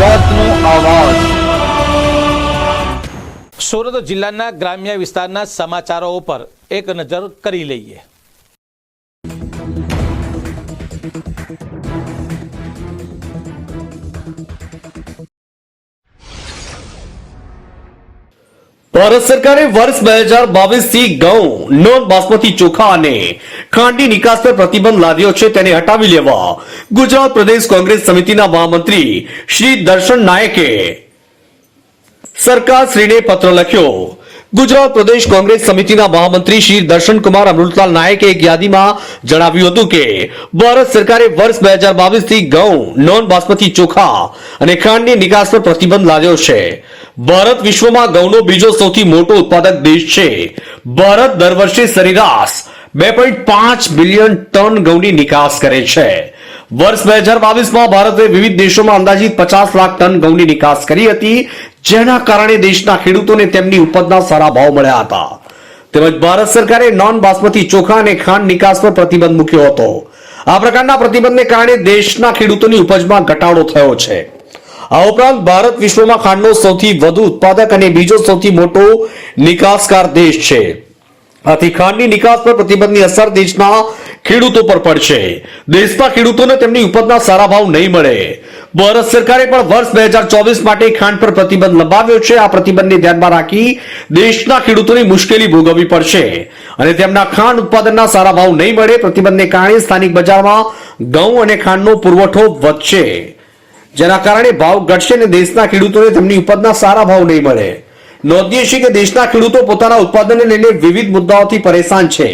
વિરોધનો અવાજ। સુરત જિલ્લાના ગ્રામ્ય વિસ્તારના સમાચારો ઉપર એક નજર કરી લઈએ। ભારત સરકારે વર્ષ 2022 થી ઘઉં, નોન બાસમતી ચોખા અને ખાંડની નિકાસ પર પ્રતિબંધ લાદ્યો છે, તેને હટાવી લેવા ગુજરાત પ્રદેશ કોંગ્રેસ સમિતિના મહામંત્રી શ્રી દર્શન નાયકે સરકારશ્રીને પત્ર લખ્યો। ગુજરાત પ્રદેશ કોંગ્રેસ સમિતિના મહામંત્રી શ્રી દર્શનકુમાર અમૃતલાલ નાયકે એક યાદીમાં જણાવ્યું હતું કે ભારત સરકારે વર્ષ 2022 થી ઘઉં, નોન બાસમતી ચોખા અને ખાંડની નિકાસ પર પ્રતિબંધ લાદ્યો છે। ભારત વિશ્વમાં ઘઉંનો બીજો સૌથી મોટો ઉત્પાદક દેશ છે। ભારત દર વર્ષે સરેરાશ 2.5 બિલિયન ટન ઘઉંની નિકાસ કરે છે। વર્ષ 2022માં ભારતે વિવિધ દેશોમાં અંદાજિત 50 લાખ ટન ઘઉંની નિકાસ કરી હતી, જેના કારણે દેશના ખેડૂતોને તેમની ઉપજના સારા ભાવ મળ્યા હતા। તેમજ ભારત સરકારે નોન બાસમતી ચોખા અને ખાંડ નિકાસ પર પ્રતિબંધ મૂક્યો હતો। આ પ્રકારના પ્રતિબંધને કારણે દેશના ખેડૂતોની ઉપજમાં ઘટાડો થયો છે। આ ઉપરાંત ભારત વિશ્વમાં ખાંડનો સૌથી વધુ ઉત્પાદક અને બીજો સૌથી મોટો નિકાસકાર દેશ છે। આથી ખાંડની નિકાસ પર પ્રતિબંધની અસર દેશના ખેડૂતો પર પડશે। દેશના ખેડૂતોને તેમની ઉપજના સારા ભાવ નહીં મળે। ભારત સરકારે પણ વર્ષ 2024 માટે ખાંડ પર પ્રતિબંધ લંબાવ્યો છે। આ પ્રતિબંધને ધ્યાનમાં રાખી દેશના ખેડૂતોની મુશ્કેલી ભોગવવી પડશે અને તેમના ખાંડ ઉત્પાદનના સારા ભાવ નહીં મળે। પ્રતિબંધને કારણે સ્થાનિક બજારમાં ઘઉં અને ખાંડનો પુરવઠો વધશે, જેના કારણે ભાવ ઘટશે અને દેશના ખેડૂતોને તેમની ઉપજના સારા ભાવ નહીં મળે। નોંધીએ છીએ કે દેશના ખેડૂતો પોતાના ઉત્પાદનને લઈને વિવિધ મુદ્દાઓથી પરેશાન છે।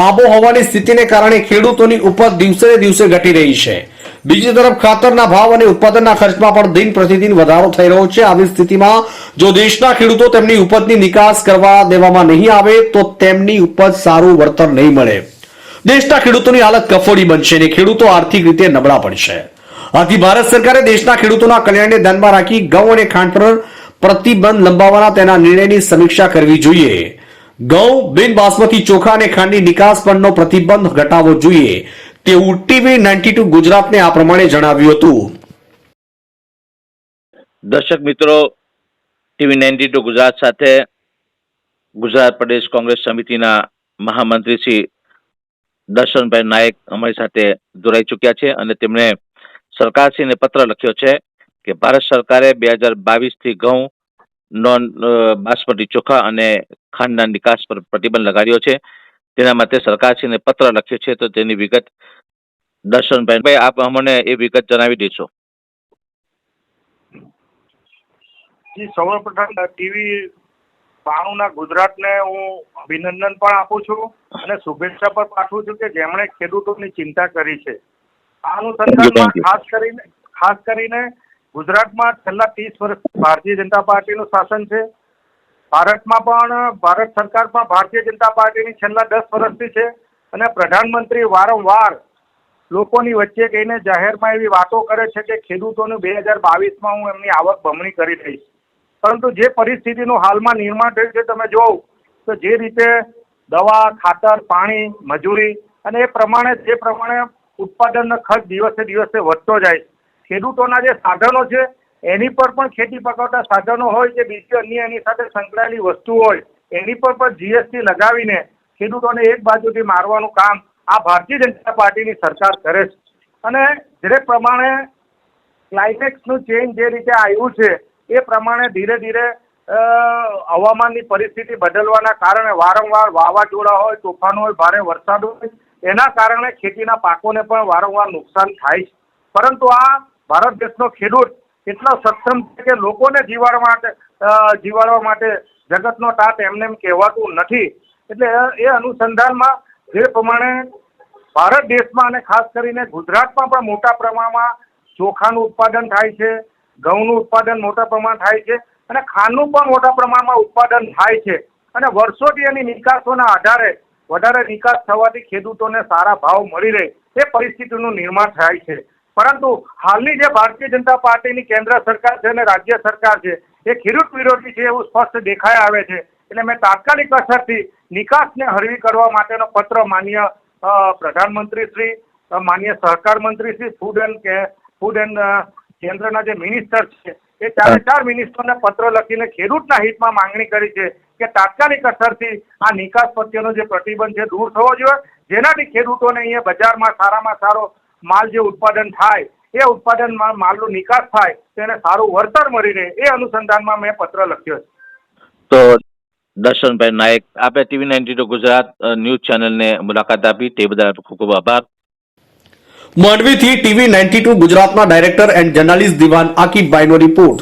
આબોહવાની સ્થિતિને કારણે ખેડૂતોની ઉપજ દિવસે ને દિવસે ઘટી રહી છે। બીજી તરફ ખાતરના ભાવ અને ઉત્પાદનના ખર્ચમાં પણ દિન પ્રતિદિન વધારો થઈ રહ્યો છે। આવી સ્થિતિમાં જો દેશના ખેડૂતો તેમની ઉપજની નિકાસ કરવા દેવામાં નહીં આવે તો તેમની ઉપજ સારું વળતર નહીં મળે। દેશના ખેડૂતોની હાલત કફોડી બનશે અને ખેડૂતો આર્થિક રીતે નબળા પડશે। આથી ભારત સરકારે દેશના ખેડૂતોના કલ્યાણને ધ્યાનમાં રાખી ઘઉં અને ખાંડ પર પ્રતિબંધ લંબાવવાના તેના નિર્ણયની સમીક્ષા કરવી જોઈએ। ઘઉં, બિન બાસમતી ચોખા અને ખાંડની નિકાસ પરનો પ્રતિબંધ ઘટાડવો જોઈએ તેવું ટીવી 92 ગુજરાતને આ પ્રમાણે જણાવ્યું હતું। દર્શક મિત્રો, ટીવી 92 ગુજરાત સાથે ગુજરાત પ્રદેશ કોંગ્રેસ સમિતિના મહામંત્રી શ્રી દર્શનભાઈ નાયક અમારી સાથે જોડાઈ ચૂક્યા છે અને તેમણે સરકારશ્રીને પત્ર લખ્યો છે કે ભારત સરકારે 2022 થી ઘઉં, નોન બાસમતી ચોખા અને ખાંડના નિકાસ પર પ્રતિબંધ લગાડ્યો છે। તેના માટે સરકારશ્રીને પત્ર લખ્યો છે, તો તેની વિગત દર્શનભાઈ આપ અમને એ વિગત જણાવી દેશો। સૌપ્રથમ ટીવી 92 ગુજરાતને હું અભિનંદન પણ આપું છું અને શુભેચ્છા પણ પાઠવું છું કે જેમણે ખેડૂતોની ચિંતા કરી છે। આ અનુસંધાનમાં ખાસ કરીને ગુજરાતમાં છેલ્લા 30 વર્ષ ભારતીય જનતા પાર્ટીનું શાસન છે। ભારતમાં પણ ભારત સરકાર પણ ભારતીય જનતા પાર્ટીની છેલ્લા 10 વર્ષથી છે અને પ્રધાનમંત્રી વારંવાર લોકોની વચ્ચે કહીને જાહેરમાં એવી વાતો કરે છે કે ખેડૂતોનું 2022માં હું એમની આવક બમણી કરી દઈશ। પરંતુ જે પરિસ્થિતિનું હાલમાં નિર્માણ થયું છે, તમે જોવો તો જે રીતે દવા, ખાતર, પાણી, મજૂરી અને જે પ્રમાણે ઉત્પાદનનો ખર્ચ દિવસે દિવસે વધતો જાય। ખેડૂતોના જે સાધનો છે એની પર પણ ખેતી પકવતા સાધનો હોય કે બીજી અન્ય એની સાથે સંકળાયેલી વસ્તુ હોય એની પર પણ જીએસટી લગાવીને ખેડૂતોને એક બાજુથી મારવાનું કામ આ ભારતીય જનતા પાર્ટીની સરકાર કરે છે। અને જે પ્રમાણે ક્લાઇમેક્સનું ચેન્જ જે રીતે આવ્યું છે એ પ્રમાણે ધીરે ધીરે હવામાનની પરિસ્થિતિ બદલવાના કારણે વારંવાર વાવાઝોડા હોય, તોફાન હોય, ભારે વરસાદ હોય, એના કારણે ખેતીના પાકોને પણ વારંવાર નુકસાન થાય છે। પરંતુ આ ભારત દેશનો ખેડૂત એટલો સક્ષમ છે કે લોકોને જીવાડવા માટે જગતનો તાત એમને કહેવાતું નથી। એટલે એ અનુસંધાનમાં જે પ્રમાણે ભારત દેશમાં અને ખાસ કરીને ગુજરાતમાં પણ મોટા પ્રમાણમાં ચોખાનું ઉત્પાદન થાય છે, ઘઉંનું ઉત્પાદન મોટા પ્રમાણમાં થાય છે અને ખાંડનું પણ મોટા પ્રમાણમાં ઉત્પાદન થાય છે અને વર્ષોથી એની નિકાસોના આધારે વધારે નિકાસ થવાથી ખેડૂતોને સારા ભાવ મળી રહે એ પરિસ્થિતિનું નિર્માણ થાય છે। પરંતુ હાલની જે ભારતીય જનતા પાર્ટીની કેન્દ્ર સરકાર છે અને રાજ્ય સરકાર છે એ ખેડૂત વિરોધી છે એવું સ્પષ્ટ દેખાઈ આવે છે। એટલે મેં તાત્કાલિક અસરથી નિકાસને હળવી કરવા માટેનો પત્ર માન્ય પ્રધાનમંત્રી શ્રી, માન્ય સહકાર મંત્રી શ્રી, ફૂડ એન્ડ કેન્દ્રના જે મિનિસ્ટર છે એ ચાર મિનિસ્ટરોને પત્ર લખીને ખેડૂતના હિતમાં માંગણી કરી છે કે તાત્કાલિક અસરથી આ નિકાસ પ્રત્યેનો જે પ્રતિબંધ છે દૂર થવો જોઈએ, જેનાથી ખેડૂતોને અહીંયા બજારમાં સારામાં સારો માલ જે ઉત્પાદન થાય એ ઉત્પાદન માલનો નિકાસ થાય તેને સારું વળતર મળી રહે, એ અનુસંધાનમાં મેં પત્ર લખ્યો છે. તો દર્શનભાઈ નાયક, આપે TV92 ગુજરાત ન્યૂઝ ચેનલને મુલાકાત આપી તે બદલ આપનો ખૂબ ખૂબ આભાર. માંડવીથી TV92 ગુજરાતના ડાયરેક્ટર એન્ડ જર્નાલિસ્ટ દિવાન આકિબભાઈનો રિપોર્ટ.